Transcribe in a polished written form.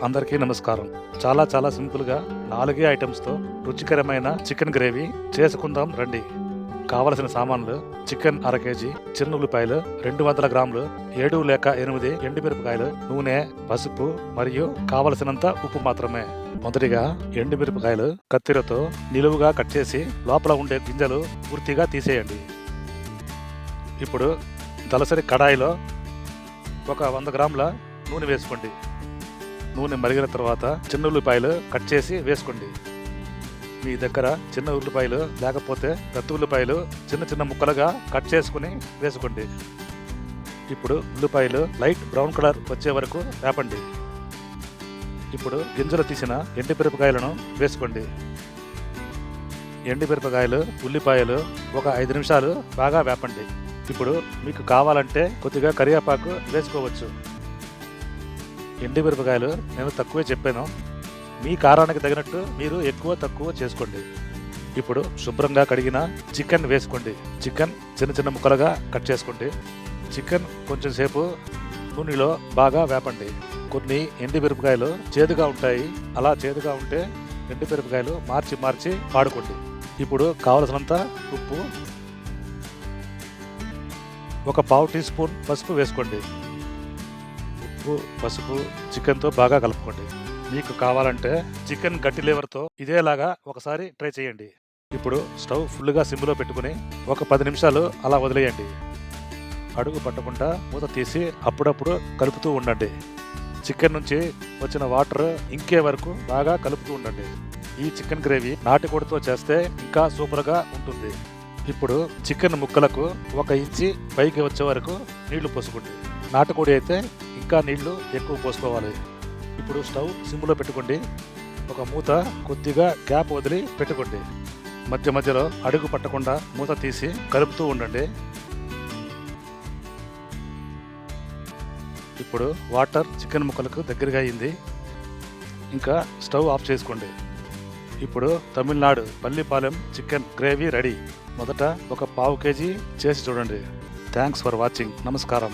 అందరికీ నమస్కారం. చాలా చాలా సింపుల్గా 4 ఐటమ్స్తో రుచికరమైన చికెన్ గ్రేవీ చేసుకుందాం రండి. కావలసిన సామాన్లు: చికెన్ అర కేజీ, చిన్న ఉల్లిపాయలు 200 గ్రాములు, 7 లేక 8 ఎండుమిరపకాయలు, నూనె, పసుపు మరియు కావలసినంత ఉప్పు మాత్రమే. మొదటిగా ఎండుమిరపకాయలు కత్తిరతో నిలువుగా కట్ చేసి లోపల ఉండే గింజలు పూర్తిగా తీసేయండి. ఇప్పుడు దలసరి కడాయిలో ఒక 100 గ్రాముల నూనె వేసుకోండి. నూనె మరిగిన తర్వాత చిన్న ఉల్లిపాయలు కట్ చేసి వేసుకోండి. మీ దగ్గర చిన్న ఉల్లిపాయలు లేకపోతే పెద్ద ఉల్లిపాయలు చిన్న చిన్న ముక్కలుగా కట్ చేసుకుని వేసుకోండి. ఇప్పుడు ఉల్లిపాయలు లైట్ బ్రౌన్ కలర్ వచ్చే వరకు వేపండి. ఇప్పుడు గింజలు తీసిన ఎండుమిరపకాయలను వేసుకోండి. ఎండుమిరపకాయలు, ఉల్లిపాయలు ఒక 5 నిమిషాలు బాగా వేపండి. ఇప్పుడు మీకు కావాలంటే కొద్దిగా కరివేపాకు వేసుకోవచ్చు. ఎండుమిరపకాయలు నేను తక్కువే చెప్పాను, మీ కారానికి తగినట్టు మీరు ఎక్కువ తక్కువ చేసుకోండి. ఇప్పుడు శుభ్రంగా కడిగిన చికెన్ వేసుకోండి. చికెన్ చిన్న చిన్న ముక్కలుగా కట్ చేసుకోండి. చికెన్ కొంచెం సేపు నూనెలో బాగా వేపండి. కొన్ని ఎండుమిరపకాయలు చేదుగా ఉంటాయి, అలా చేదుగా ఉంటే ఎండుమిరపకాయలు మార్చి వాడుకోండి. ఇప్పుడు కావలసినంత ఉప్పు, ఒక పావు టీ స్పూన్ పసుపు వేసుకోండి. ఉప్పు, పసుపు చికెన్తో బాగా కలుపుకోండి. మీకు కావాలంటే చికెన్ గట్టి లివర్తో ఇదేలాగా ఒకసారి ట్రై చేయండి. ఇప్పుడు స్టవ్ ఫుల్గా సిమ్లో పెట్టుకుని ఒక 10 నిమిషాలు అలా వదిలేయండి. అడుగు పట్టకుండా మూత తీసి అప్పుడప్పుడు కలుపుతూ ఉండండి. చికెన్ నుంచి వచ్చిన వాటర్ ఇంకే వరకు బాగా కలుపుతూ ఉండండి. ఈ చికెన్ గ్రేవీ నాటుకోడితో చేస్తే ఇంకా సూపర్గా ఉంటుంది. ఇప్పుడు చికెన్ ముక్కలకు 1 ఇంచి పైకి వచ్చే వరకు నీళ్లు పోసుకోండి. నాటుకోడి అయితే ఇంకా నీళ్లు ఎక్కువ పోసుకోవాలి. ఇప్పుడు స్టవ్ సిమ్లో పెట్టుకోండి. ఒక మూత కొద్దిగా గ్యాప్ వదిలి పెట్టుకోండి. మధ్య మధ్యలో అడుగు పట్టకుండా మూత తీసి కలుపుతూ ఉండండి. ఇప్పుడు వాటర్ చికెన్ ముక్కలకు దగ్గరగా అయింది. ఇంకా స్టవ్ ఆఫ్ చేసుకోండి. ఇప్పుడు Tamil Nadu Pallipalem chicken gravy ready. మొదట ఒక పావు కేజీ చేసి చూడండి. Thanks for watching. నమస్కారం.